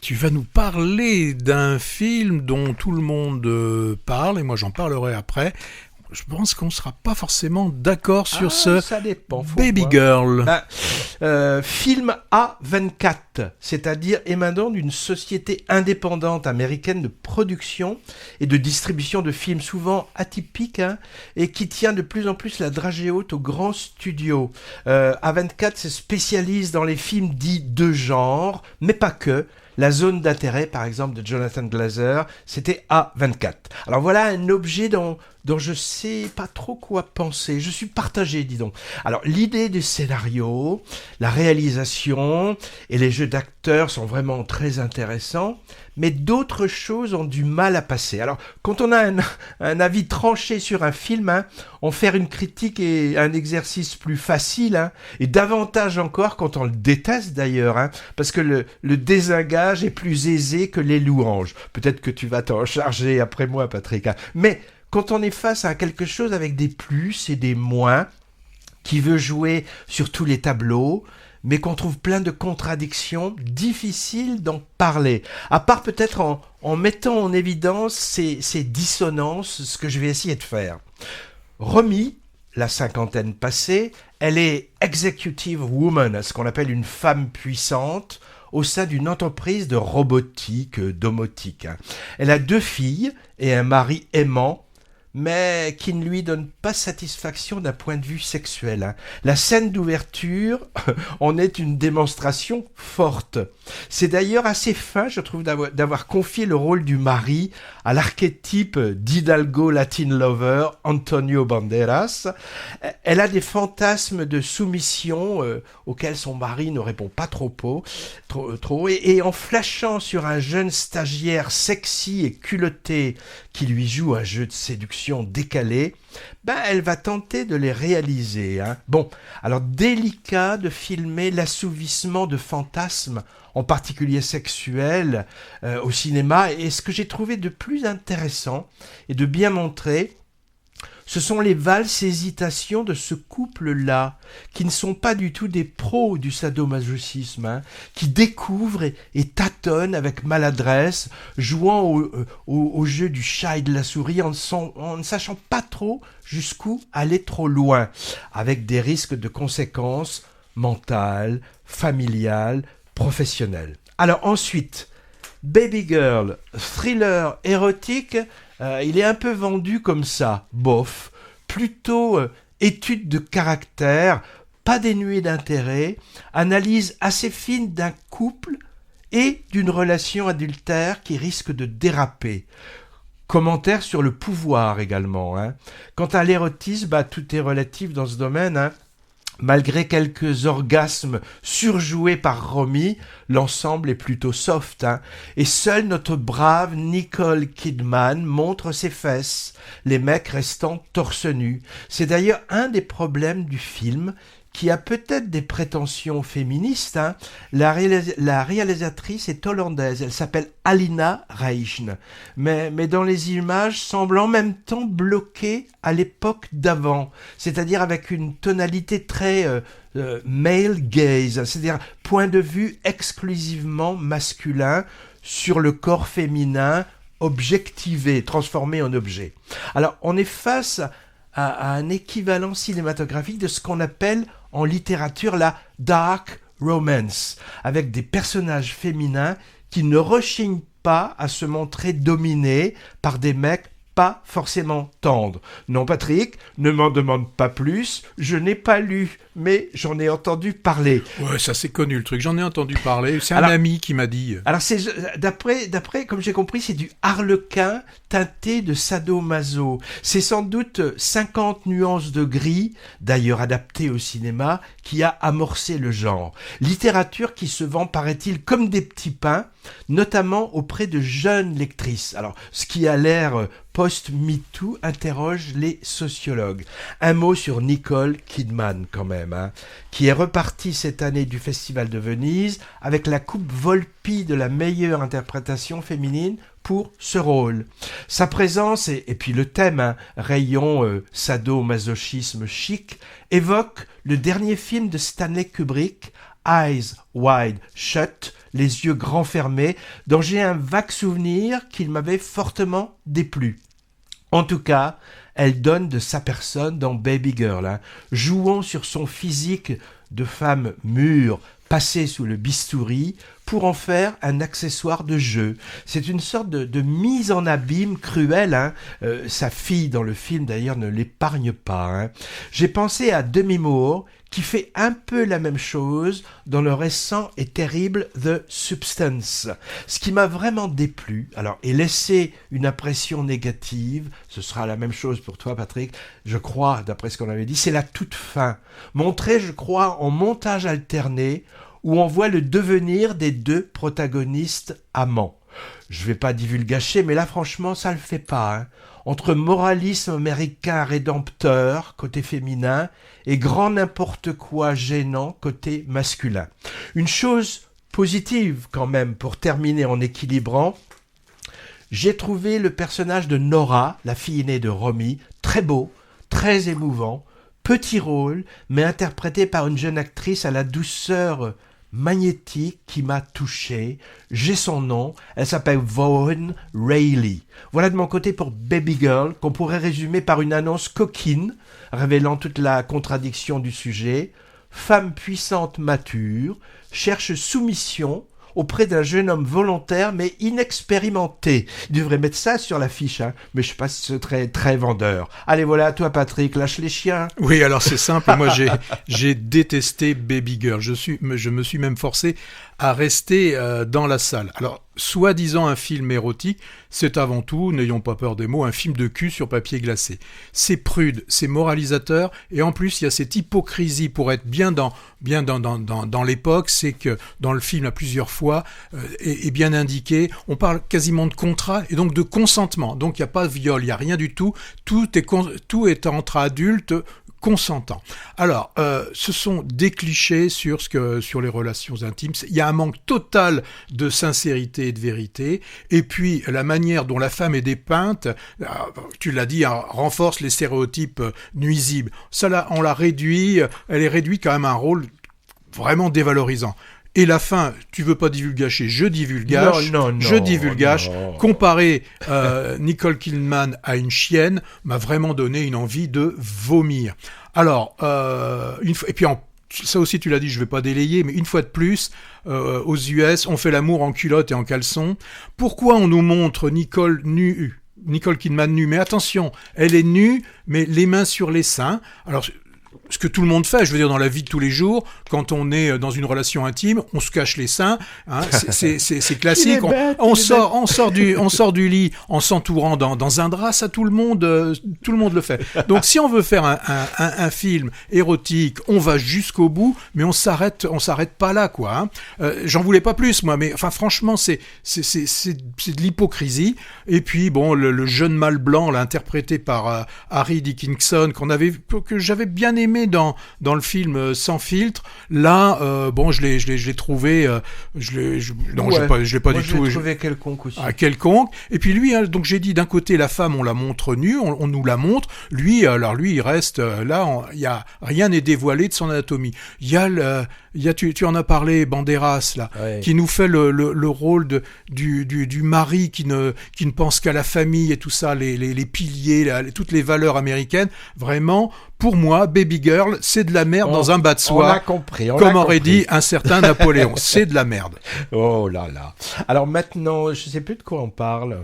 Tu vas nous parler d'un film dont tout le monde parle, et moi j'en parlerai après. Je pense qu'on ne sera pas forcément d'accord sur ce Ça dépend, faut Baby voir. Girl. Film A24, c'est-à-dire émanant d'une société indépendante américaine de production et de distribution de films souvent atypiques, et qui tient de plus en plus la dragée haute aux grands studios. A24 se spécialise dans les films dits de genre, mais pas que. La zone d'intérêt, par exemple, de Jonathan Glazer, c'était A24. Alors voilà un objet dont je sais pas trop quoi penser. Je suis partagé, dis donc. Alors l'idée du scénario, la réalisation et les jeux d'acteurs sont vraiment très intéressants, mais d'autres choses ont du mal à passer. Alors quand on a un avis tranché sur un film, en faire une critique est un exercice plus facile, et davantage encore quand on le déteste d'ailleurs, parce que le désengage est plus aisé que les louanges. Peut-être que tu vas t'en charger après moi, Patrick. Mais quand on est face à quelque chose avec des plus et des moins, qui veut jouer sur tous les tableaux, mais qu'on trouve plein de contradictions, difficile d'en parler. À part peut-être en mettant en évidence ces dissonances, ce que je vais essayer de faire. Romy, la cinquantaine passée, elle est executive woman, ce qu'on appelle une femme puissante, au sein d'une entreprise de robotique, domotique. Elle a 2 filles et un mari aimant, mais qui ne lui donne pas satisfaction d'un point de vue sexuel. La scène d'ouverture en est une démonstration forte. C'est d'ailleurs assez fin, je trouve, d'avoir confié le rôle du mari à l'archétype d'Hidalgo Latin Lover, Antonio Banderas. Elle a des fantasmes de soumission auxquels son mari ne répond pas trop, et en flashant sur un jeune stagiaire sexy et culotté qui lui joue un jeu de séduction décalé, elle va tenter de les réaliser. Bon, alors délicat de filmer l'assouvissement de fantasmes, en particulier sexuels, au cinéma, et ce que j'ai trouvé de plus intéressant et de bien montré, ce sont les valses hésitations de ce couple-là, qui ne sont pas du tout des pros du sadomasochisme, qui découvrent et tâtonnent avec maladresse, jouant au jeu du chat et de la souris, en ne sachant pas trop jusqu'où aller trop loin, avec des risques de conséquences mentales, familiales, professionnelles. Alors ensuite, Baby Girl, thriller érotique, il est un peu vendu comme ça, bof, plutôt étude de caractère, pas dénué d'intérêt, analyse assez fine d'un couple et d'une relation adultère qui risque de déraper. Commentaire sur le pouvoir également. Quant à l'érotisme, tout est relatif dans ce domaine. Malgré quelques orgasmes surjoués par Romy, l'ensemble est plutôt soft, et seule notre brave Nicole Kidman montre ses fesses, les mecs restant torse nu. C'est d'ailleurs un des problèmes du film, qui a peut-être des prétentions féministes. La réalisatrice est hollandaise, elle s'appelle Alina Reichen, mais dans les images semble en même temps bloquée à l'époque d'avant, c'est-à-dire avec une tonalité très male gaze, c'est-à-dire point de vue exclusivement masculin sur le corps féminin objectivé, transformé en objet. Alors on est face à un équivalent cinématographique de ce qu'on appelle en littérature la dark romance, avec des personnages féminins qui ne rechignent pas à se montrer dominés par des mecs pas forcément tendres. Non, Patrick, ne m'en demande pas plus, je n'ai pas lu, mais j'en ai entendu parler. Ouais, ça c'est connu le truc, j'en ai entendu parler, c'est un ami qui m'a dit. Alors c'est d'après comme j'ai compris, c'est du harlequin teinté de sadomaso. C'est sans doute 50 nuances de gris, d'ailleurs adapté au cinéma, qui a amorcé le genre. Littérature qui se vend, paraît-il, comme des petits pains, notamment auprès de jeunes lectrices. Alors, ce qui a l'air post-MeToo interroge les sociologues. Un mot sur Nicole Kidman quand même, qui est repartie cette année du Festival de Venise avec la coupe Volpi de la meilleure interprétation féminine pour ce rôle. Sa présence et puis le thème, rayon sado-masochisme chic, évoque le dernier film de Stanley Kubrick, Eyes Wide Shut, les yeux grands fermés, dont j'ai un vague souvenir qu'il m'avait fortement déplu. En tout cas, elle donne de sa personne dans Baby Girl, jouant sur son physique de femme mûre, passée sous le bistouri, pour en faire un accessoire de jeu. C'est une sorte de mise en abîme cruelle. Sa fille dans le film d'ailleurs ne l'épargne pas. J'ai pensé à Demi Moore, qui fait un peu la même chose dans le récent et terrible The Substance. Ce qui m'a vraiment déplu, et laissé une impression négative, ce sera la même chose pour toi Patrick, je crois, d'après ce qu'on avait dit, c'est la toute fin. Montrée, je crois, en montage alterné, où on voit le devenir des deux protagonistes amants. Je vais pas divulgacher, mais là franchement ça le fait pas. Entre moralisme américain rédempteur, côté féminin, et grand n'importe quoi gênant, côté masculin. Une chose positive quand même, pour terminer en équilibrant, j'ai trouvé le personnage de Nora, la fille aînée de Romy, très beau, très émouvant, petit rôle, mais interprété par une jeune actrice à la douceur magnétique qui m'a touché. J'ai son nom, elle s'appelle Vaughn Rayleigh. Voilà de mon côté pour Baby Girl, qu'on pourrait résumer par une annonce coquine, révélant toute la contradiction du sujet. Femme puissante mature, cherche soumission auprès d'un jeune homme volontaire mais inexpérimenté. Il devrait mettre ça sur l'affiche, mais je sais pas si c'est très vendeur. Allez voilà, toi Patrick, lâche les chiens. Oui, alors c'est simple, moi j'ai détesté Baby Girl, je me suis même forcé à rester dans la salle. Alors, soi-disant un film érotique, c'est avant tout, n'ayons pas peur des mots, un film de cul sur papier glacé. C'est prude, c'est moralisateur, et en plus il y a cette hypocrisie pour être bien dans l'époque, c'est que dans le film à plusieurs fois est bien indiqué, on parle quasiment de contrat et donc de consentement. Donc il n'y a pas de viol, il n'y a rien du tout, tout est entre adultes consentants. Alors, ce sont des clichés sur les relations intimes. Il y a un manque total de sincérité et de vérité. Et puis, la manière dont la femme est dépeinte, tu l'as dit, renforce les stéréotypes nuisibles. Ça, là, on l'a réduit. Elle est réduite quand même à un rôle vraiment dévalorisant. Et la fin, tu veux pas divulgacher, je divulgage. Je divulgage. Comparer Nicole Kidman à une chienne m'a vraiment donné une envie de vomir. Alors, et puis ça aussi tu l'as dit, je vais pas délayer, mais une fois de plus, aux US, on fait l'amour en culotte et en caleçon. Pourquoi on nous montre Nicole Kidman nue? Mais attention, elle est nue, mais les mains sur les seins. Alors, ce que tout le monde fait, je veux dire, dans la vie de tous les jours, quand on est dans une relation intime, on se cache les seins, c'est classique. On sort du lit en s'entourant dans un drap, ça tout le monde le fait. Donc si on veut faire un film érotique, on va jusqu'au bout, mais on s'arrête pas là, quoi. J'en voulais pas plus, moi, mais enfin franchement, c'est de l'hypocrisie. Et puis bon, le jeune mâle blanc, là, interprété par Harry Dickinson, que j'avais bien aimé dans le film Sans filtre. Là, je l'ai trouvé, je l'ai pas du tout. Je l'ai trouvé quelconque aussi. Quelconque. Et puis lui, donc j'ai dit d'un côté la femme, on la montre nue, on nous la montre. Lui, il reste là. Rien n'est dévoilé de son anatomie. Tu en as parlé, Banderas là, ouais, qui nous fait le rôle du mari qui ne pense qu'à la famille et tout ça, les piliers, toutes les valeurs américaines. Vraiment, pour moi, Baby Girl, c'est de la merde dans un bas de soie. On a compris. Comme aurait dit un certain Napoléon. C'est de la merde. Oh là là. Alors maintenant, je sais plus de quoi on parle.